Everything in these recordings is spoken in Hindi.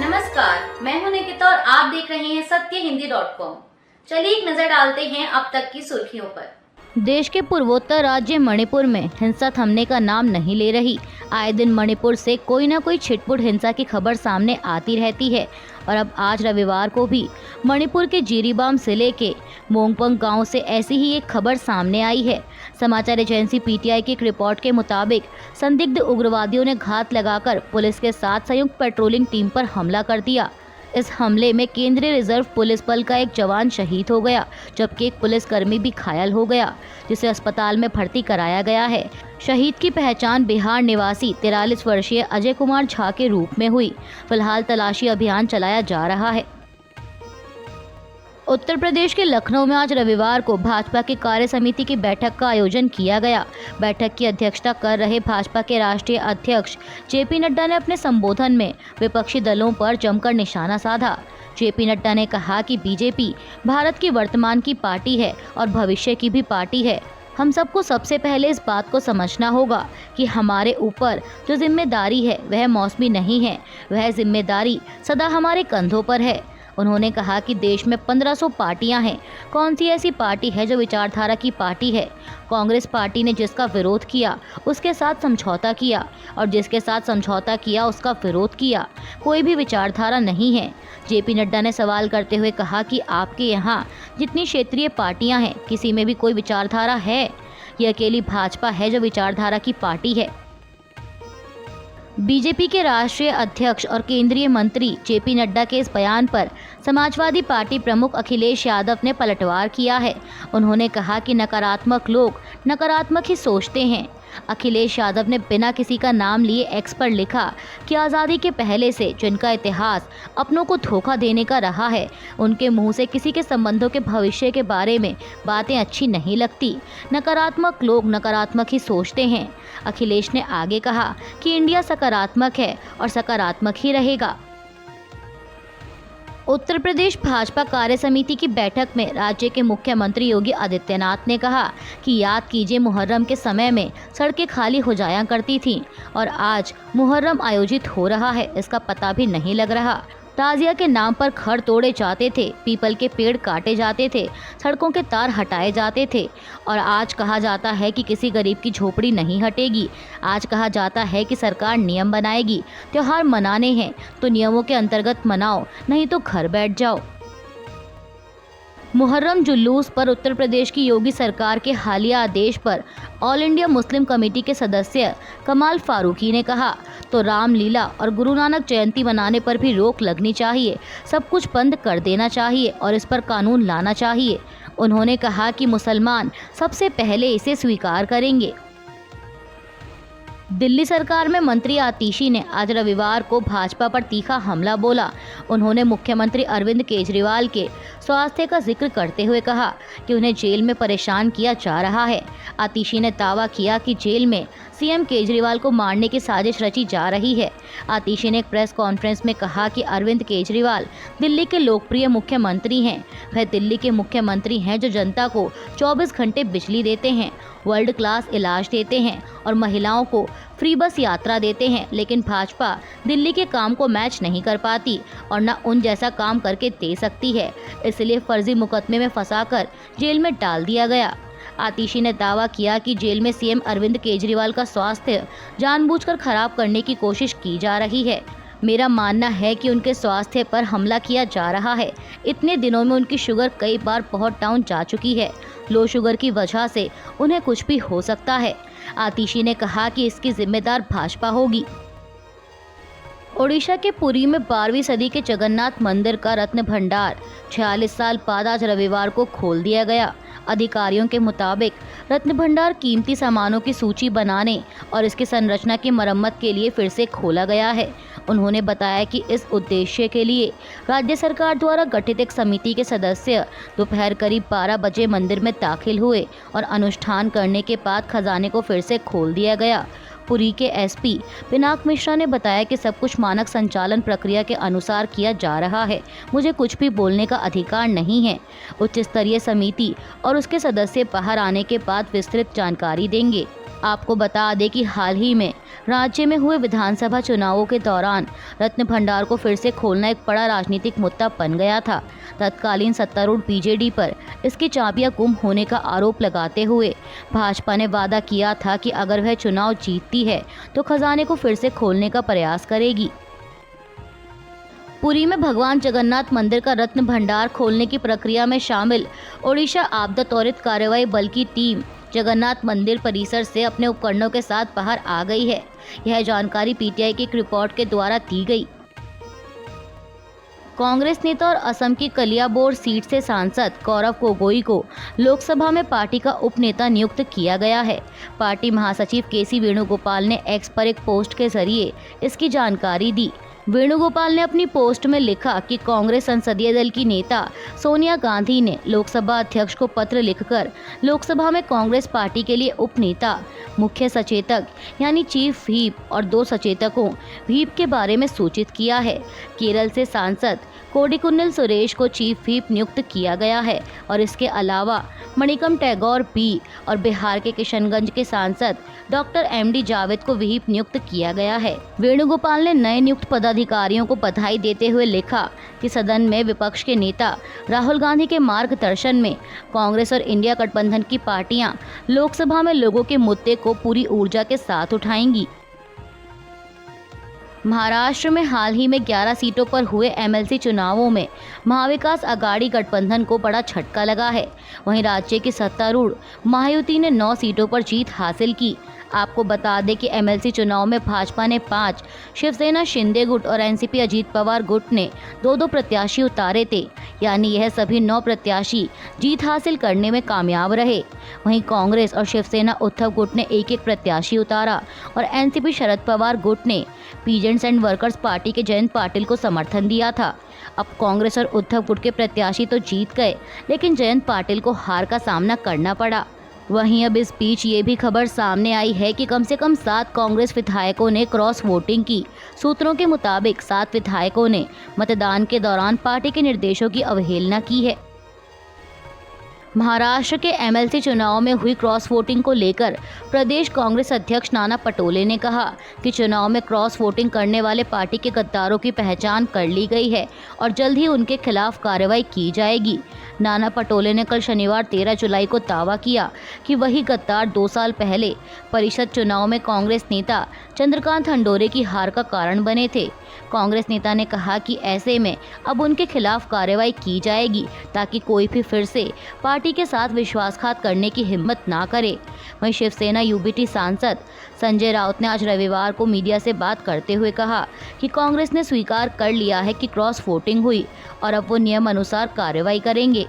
नमस्कार, मैं हूं निकिता और आप देख रहे हैं सत्यहिंदी.com। चलिए एक नजर डालते हैं अब तक की सुर्खियों पर। देश के पूर्वोत्तर राज्य मणिपुर में हिंसा थमने का नाम नहीं ले रही। आए दिन मणिपुर से कोई न कोई छिटपुट हिंसा की खबर सामने आती रहती है और अब आज रविवार को भी मणिपुर के जिरीबाम जिले के मोंगपंग गांव से ऐसी ही एक खबर सामने आई है। समाचार एजेंसी पीटीआई की एक रिपोर्ट के मुताबिक संदिग्ध उग्रवादियों ने घात लगाकर पुलिस के साथ संयुक्त पेट्रोलिंग टीम पर हमला कर दिया। इस हमले में केंद्रीय रिजर्व पुलिस बल का एक जवान शहीद हो गया, जबकि एक पुलिसकर्मी भी घायल हो गया, जिसे अस्पताल में भर्ती कराया गया है। शहीद की पहचान बिहार निवासी 43 वर्षीय अजय कुमार झा के रूप में हुई। फिलहाल तलाशी अभियान चलाया जा रहा है। उत्तर प्रदेश के लखनऊ में आज रविवार को भाजपा की कार्य समिति की बैठक का आयोजन किया गया। बैठक की अध्यक्षता कर रहे भाजपा के राष्ट्रीय अध्यक्ष जेपी नड्डा ने अपने संबोधन में विपक्षी दलों पर जमकर निशाना साधा। जेपी नड्डा ने कहा कि बीजेपी भारत की वर्तमान की पार्टी है और भविष्य की भी पार्टी है। हम सबको सबसे पहले इस बात को समझना होगा कि हमारे ऊपर जो जिम्मेदारी है वह मौसमी नहीं है, वह जिम्मेदारी सदा हमारे कंधों पर है। उन्होंने कहा कि देश में 1500 पार्टियां हैं। कौन सी ऐसी पार्टी है जो विचारधारा की पार्टी है? कांग्रेस पार्टी ने जिसका विरोध किया उसके साथ समझौता किया और जिसके साथ समझौता किया उसका विरोध किया। कोई भी विचारधारा नहीं है। जेपी नड्डा ने सवाल करते हुए कहा कि आपके यहाँ जितनी क्षेत्रीय पार्टियां हैं, किसी में भी कोई विचारधारा है? ये अकेली भाजपा है जो विचारधारा की पार्टी है। बीजेपी के राष्ट्रीय अध्यक्ष और केंद्रीय मंत्री जेपी नड्डा के इस बयान पर समाजवादी पार्टी प्रमुख अखिलेश यादव ने पलटवार किया है। उन्होंने कहा कि नकारात्मक लोग नकारात्मक ही सोचते हैं। अखिलेश यादव ने बिना किसी का नाम लिए एक्स पर लिखा कि आज़ादी के पहले से जिनका इतिहास अपनों को धोखा देने का रहा है, उनके मुंह से किसी के संबंधों के भविष्य के बारे में बातें अच्छी नहीं लगती। नकारात्मक लोग नकारात्मक ही सोचते हैं। अखिलेश ने आगे कहा कि इंडिया सकारात्मक है और सकारात्मक ही रहेगा। उत्तर प्रदेश भाजपा कार्य समिति की बैठक में राज्य के मुख्यमंत्री योगी आदित्यनाथ ने कहा कि याद कीजिए मुहर्रम के समय में सड़कें खाली हो जाया करती थीं और आज मुहर्रम आयोजित हो रहा है, इसका पता भी नहीं लग रहा। ताजिया के नाम पर घर तोड़े जाते थे, पीपल के पेड़ काटे जाते थे, सड़कों के तार हटाए जाते थे और आज कहा जाता है कि किसी गरीब की झोपड़ी नहीं हटेगी। आज कहा जाता है कि सरकार नियम बनाएगी। त्योहार मनाने हैं तो नियमों के अंतर्गत मनाओ, नहीं तो घर बैठ जाओ। मुहर्रम जुलूस पर उत्तर प्रदेश की योगी सरकार के हालिया आदेश पर ऑल इंडिया मुस्लिम कमेटी के सदस्य कमाल फारूकी ने कहा तो रामलीला और गुरु नानक जयंती मनाने पर भी रोक लगनी चाहिए। सब कुछ बंद कर देना चाहिए और इस पर कानून लाना चाहिए। उन्होंने कहा कि मुसलमान सबसे पहले इसे स्वीकार करेंगे। दिल्ली सरकार में मंत्री आतिशी ने आज रविवार को भाजपा पर तीखा हमला बोला। उन्होंने मुख्यमंत्री अरविंद केजरीवाल के स्वास्थ्य का जिक्र करते हुए कहा कि उन्हें जेल में परेशान किया जा रहा है। आतिशी ने दावा किया कि जेल में सीएम केजरीवाल को मारने की साजिश रची जा रही है। आतिशी ने एक प्रेस कॉन्फ्रेंस में कहा कि अरविंद केजरीवाल दिल्ली के लोकप्रिय मुख्यमंत्री हैं। वह दिल्ली के मुख्यमंत्री हैं जो जनता को 24 घंटे बिजली देते हैं, वर्ल्ड क्लास इलाज देते हैं और महिलाओं को फ्री बस यात्रा देते हैं। लेकिन भाजपा दिल्ली के काम को मैच नहीं कर पाती और न उन जैसा काम करके दे सकती है, इसलिए फर्जी मुकदमे में फंसाकर जेल में डाल दिया गया। आतिशी ने दावा किया कि जेल में सीएम अरविंद केजरीवाल का स्वास्थ्य जानबूझकर खराब करने की कोशिश की जा रही है। मेरा मानना है कि उनके स्वास्थ्य पर हमला किया जा रहा है। इतने दिनों में उनकी शुगर कई बार बहुत डाउन जा चुकी है। लो शुगर की वजह से उन्हें कुछ भी हो सकता है। आतिशी ने कहा कि इसकी जिम्मेदार भाजपा होगी। ओडिशा के पुरी में 12वीं सदी के जगन्नाथ मंदिर का रत्न भंडार 46 साल बाद आज रविवार को खोल दिया गया। अधिकारियों के मुताबिक रत्न भंडार कीमती सामानों की सूची बनाने और इसकी संरचना की मरम्मत के लिए फिर से खोला गया है। उन्होंने बताया कि इस उद्देश्य के लिए राज्य सरकार द्वारा गठित एक समिति के सदस्य दोपहर करीब 12 बजे मंदिर में दाखिल हुए और अनुष्ठान करने के बाद खजाने को फिर से खोल दिया गया। पुरी के एसपी पिनाक मिश्रा ने बताया कि सब कुछ मानक संचालन प्रक्रिया के अनुसार किया जा रहा है। मुझे कुछ भी बोलने का अधिकार नहीं है। उच्च स्तरीय समिति और उसके सदस्य बाहर आने के बाद विस्तृत जानकारी देंगे। आपको बता दें कि हाल ही में राज्य में हुए विधानसभा चुनावों के दौरान रत्न भंडार को फिर से खोलना एक बड़ा राजनीतिक मुद्दा बन गया था। तत्कालीन सत्तारूढ़ बीजेडी पर इसकी चाबियां गुम होने का आरोप लगाते हुए भाजपा ने वादा किया था कि अगर वह चुनाव जीतती है तो खजाने को फिर से खोलने का प्रयास करेगी। पुरी में भगवान जगन्नाथ मंदिर का रत्न भंडार खोलने की प्रक्रिया में शामिल ओडिशा आपदा त्वरित कार्रवाई बल की टीम जगन्नाथ मंदिर परिसर से अपने उपकरणों के साथ बाहर आ गई है। यह जानकारी पीटीआई की एक रिपोर्ट के द्वारा दी गई। कांग्रेस नेता और असम की कलियाबोर सीट से सांसद गौरव गोगोई को लोकसभा में पार्टी का उपनेता नियुक्त किया गया है। पार्टी महासचिव केसी वेणुगोपाल ने एक्स पर एक पोस्ट के जरिए इसकी जानकारी दी। वेणुगोपाल ने अपनी पोस्ट में लिखा कि कांग्रेस संसदीय दल की नेता सोनिया गांधी ने लोकसभा अध्यक्ष को पत्र लिखकर लोकसभा में कांग्रेस पार्टी के लिए उपनेता, मुख्य सचेतक यानी चीफ व्हीप और 2 सचेतकों व्हीप के बारे में सूचित किया है। केरल से सांसद कोडिकुन्निल सुरेश को चीफ व्हीप नियुक्त किया गया है और इसके अलावा मणिकम टैगोर बी और बिहार के किशनगंज के सांसद डॉक्टर एमडी जावेद को व्हीप नियुक्त किया गया है। वेणुगोपाल ने नए नियुक्त पदाधिकारियों को बधाई देते हुए लिखा कि सदन में विपक्ष के नेता राहुल गांधी के मार्गदर्शन में कांग्रेस और इंडिया गठबंधन की पार्टियां लोकसभा में लोगों के मुद्दे को पूरी ऊर्जा के साथ उठाएंगी। महाराष्ट्र में हाल ही में 11 सीटों पर हुए एमएलसी चुनावों में महाविकास अघाड़ी गठबंधन को बड़ा झटका लगा है। वहीं राज्य की सत्तारूढ़ महायुति ने 9 सीटों पर जीत हासिल की। आपको बता दें कि एमएलसी चुनाव में भाजपा ने 5, शिवसेना शिंदे गुट और एनसीपी अजीत पवार गुट ने 2-2 प्रत्याशी उतारे थे, यानी यह सभी 9 प्रत्याशी जीत हासिल करने में कामयाब रहे। वहीं कांग्रेस और शिवसेना उद्धव गुट ने 1-1 प्रत्याशी उतारा और एनसीपी शरद पवार गुट ने पीजेंट्स एंड वर्कर्स पार्टी के जयंत पाटिल को समर्थन दिया था। अब कांग्रेस और उद्धव गुट के प्रत्याशी तो जीत गए, लेकिन जयंत पाटिल को हार का सामना करना पड़ा। वहीं अब इस बीच ये भी खबर सामने आई है कि कम से कम 7 कांग्रेस विधायकों ने क्रॉस वोटिंग की। सूत्रों के मुताबिक 7 विधायकों ने मतदान के दौरान पार्टी के निर्देशों की अवहेलना की है। महाराष्ट्र के एमएलसी चुनाव में हुई क्रॉस वोटिंग को लेकर प्रदेश कांग्रेस अध्यक्ष नाना पटोले ने कहा कि चुनाव में क्रॉस वोटिंग करने वाले पार्टी के गद्दारों की पहचान कर ली गई है और जल्द ही उनके खिलाफ कार्रवाई की जाएगी। नाना पटोले ने कल शनिवार 13 जुलाई को दावा किया कि वही गद्दार 2 साल पहले परिषद चुनाव में कांग्रेस नेता चंद्रकांत हंडोरे की हार का कारण बने थे। कांग्रेस नेता ने कहा कि ऐसे में अब उनके खिलाफ कार्रवाई की जाएगी ताकि कोई भी फिर से पार्टी के साथ विश्वासघात करने की हिम्मत ना करे। वहीं शिवसेना यूबीटी सांसद संजय राउत ने आज रविवार को मीडिया से बात करते हुए कहा कि कांग्रेस ने स्वीकार कर लिया है कि क्रॉस वोटिंग हुई और अब वो नियम अनुसार कार्रवाई करेंगे।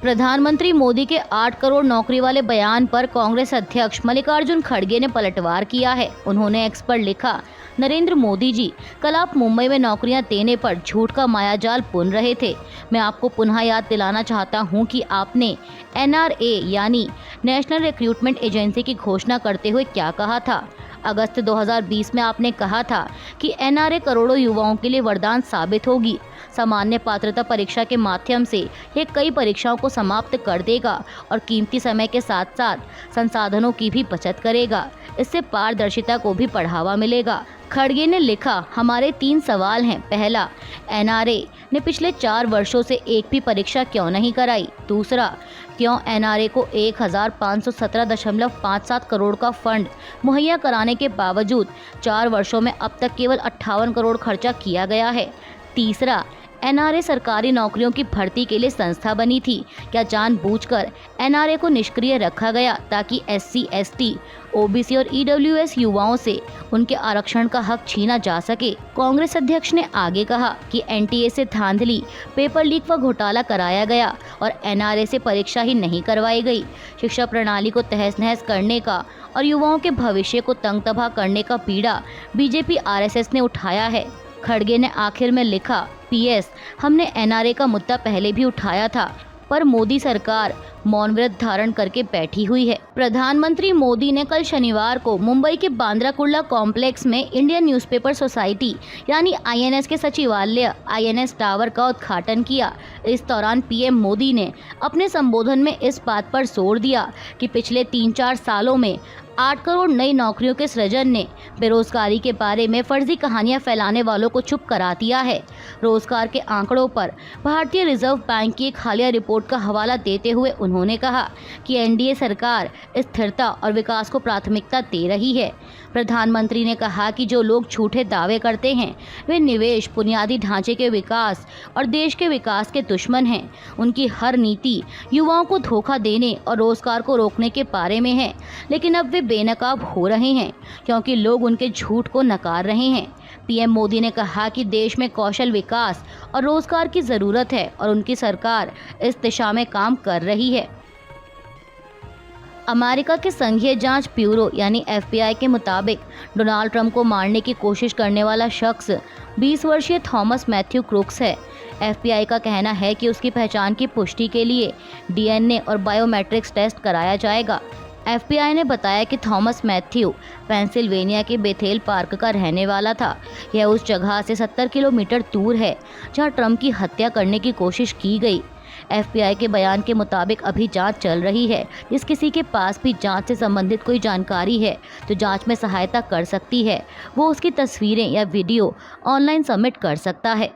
प्रधानमंत्री मोदी के 8 करोड़ नौकरी वाले बयान पर कांग्रेस अध्यक्ष मल्लिकार्जुन खड़गे ने पलटवार किया है। उन्होंने एक्स पर लिखा, नरेंद्र मोदी जी, कल आप मुंबई में नौकरियां देने पर झूठ का मायाजाल बुन रहे थे। मैं आपको पुनः याद दिलाना चाहता हूं कि आपने एनआरए यानी नेशनल रिक्रूटमेंट एजेंसी की घोषणा करते हुए क्या कहा था। अगस्त 2020 में आपने कहा था कि एनआरए करोड़ों युवाओं के लिए वरदान साबित होगी। सामान्य पात्रता परीक्षा के माध्यम से ये कई परीक्षाओं को समाप्त कर देगा और कीमती समय के साथ साथ संसाधनों की भी बचत करेगा। इससे पारदर्शिता को भी बढ़ावा मिलेगा। खड़गे ने लिखा, हमारे 3 सवाल हैं। पहला, एनआरए ने पिछले 4 वर्षों से एक भी परीक्षा क्यों नहीं कराई। दूसरा, क्यों एनआरए को 1517.57 करोड़ का फंड मुहैया कराने के बावजूद 4 वर्षों में अब तक केवल 58 करोड़ खर्चा किया गया है। तीसरा, एनआरए सरकारी नौकरियों की भर्ती के लिए संस्था बनी थी। क्या जानबूझकर एनआरए को निष्क्रिय रखा गया ताकि एससी, एसटी, ओबीसी और ईडब्ल्यूएस युवाओं से उनके आरक्षण का हक छीना जा सके। कांग्रेस अध्यक्ष ने आगे कहा कि एनटीए से धांधली, पेपर लीक व घोटाला कराया गया और एनआरए से परीक्षा ही नहीं करवाई गई। शिक्षा प्रणाली को तहस नहस करने का और युवाओं के भविष्य को तंग तबाह करने का पीड़ा बीजेपी आरएसएस ने उठाया है। खड़गे ने आखिर में लिखा, पीएस, हमने एनआरए का मुद्दा पहले भी उठाया था, पर मोदी सरकार मौन व्रत धारण करके बैठी हुई है। प्रधानमंत्री मोदी ने कल शनिवार को मुंबई के बांद्रा कुर्ला कॉम्प्लेक्स में इंडियन न्यूज़पेपर सोसाइटी यानी INS के सचिवालय INS टावर का उद्घाटन किया। इस दौरान PM मोदी ने अपने संबोधन में इस बात पर जोर दिया कि पिछले 3-4 सालों में 8 करोड़ नई नौकरियों के सृजन ने बेरोजगारी के बारे में फर्जी कहानियां फैलाने वालों को चुप करा दिया है। रोजगार के आंकड़ों पर भारतीय रिजर्व बैंक की एक हालिया रिपोर्ट का हवाला देते हुए उन्होंने कहा कि NDA सरकार स्थिरता और विकास को प्राथमिकता दे रही है। प्रधानमंत्री ने कहा कि जो लोग झूठे दावे करते हैं वे निवेश, बुनियादी ढांचे के विकास और देश के विकास के दुश्मन हैं। उनकी हर नीति युवाओं को धोखा देने और रोजगार को रोकने के बारे में है, लेकिन अब वे बेनकाब हो रहे हैं क्योंकि लोग उनके झूठ को नकार रहे हैं। PM मोदी ने कहा कि देश में कौशल विकास और रोजगार की ज़रूरत है और उनकी सरकार इस दिशा में काम कर रही है। अमेरिका के संघीय जांच ब्यूरो यानी FBI के मुताबिक डोनाल्ड ट्रंप को मारने की कोशिश करने वाला शख्स 20 वर्षीय थॉमस मैथ्यू क्रूक्स है। FBI का कहना है कि उसकी पहचान की पुष्टि के लिए DNA और बायोमेट्रिक्स टेस्ट कराया जाएगा। FBI ने बताया कि थॉमस मैथ्यू पेंसिल्वेनिया के बेथेल पार्क का रहने वाला था। यह उस जगह से 70 किलोमीटर दूर है जहां ट्रंप की हत्या करने की कोशिश की गई। FBI के बयान के मुताबिक अभी जांच चल रही है। जिस किसी के पास भी जांच से संबंधित कोई जानकारी है तो जांच में सहायता कर सकती है, वो उसकी तस्वीरें या वीडियो ऑनलाइन सबमिट कर सकता है।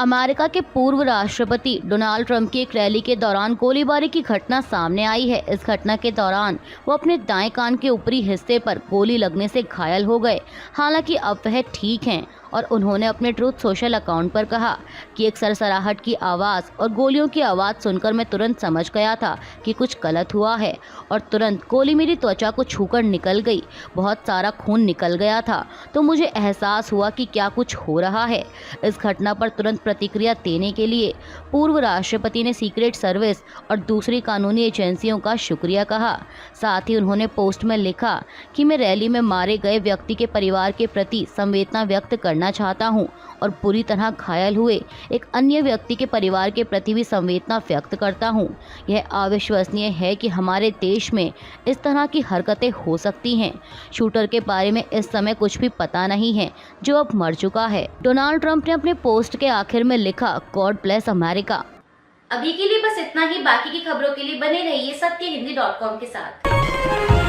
अमेरिका के पूर्व राष्ट्रपति डोनाल्ड ट्रंप की एक रैली के दौरान गोलीबारी की घटना सामने आई है। इस घटना के दौरान वो अपने दाएं कान के ऊपरी हिस्से पर गोली लगने से घायल हो गए। हालांकि अब वह ठीक हैं और उन्होंने अपने ट्रूथ सोशल अकाउंट पर कहा कि एक सरसराहट की आवाज़ और गोलियों की आवाज़ सुनकर मैं तुरंत समझ गया था कि कुछ गलत हुआ है और तुरंत गोली मेरी त्वचा को छूकर निकल गई। बहुत सारा खून निकल गया था तो मुझे एहसास हुआ कि क्या कुछ हो रहा है। इस घटना पर तुरंत प्रतिक्रिया देने के लिए पूर्व राष्ट्रपति ने सीक्रेट सर्विस और दूसरी कानूनी एजेंसियों का शुक्रिया कहा। साथ ही उन्होंने पोस्ट में लिखा कि मैं रैली में मारे गए व्यक्ति के परिवार के प्रति संवेदना व्यक्त करना चाहता हूं और पूरी तरह घायल हुए एक अन्य व्यक्ति के परिवार के प्रति भी संवेदना व्यक्त करता हूं। यह अविश्वसनीय है कि हमारे देश में इस तरह की हरकतें हो सकती हैं। शूटर के बारे में इस समय कुछ भी पता नहीं है जो अब मर चुका है। डोनाल्ड ट्रंप ने अपने पोस्ट के आखिर में लिखा, गॉड ब्लेस अमेरिका। अभी के लिए बस इतना ही। बाकी की खबरों के लिए बने रहिए सत्यहिंदी.com के साथ।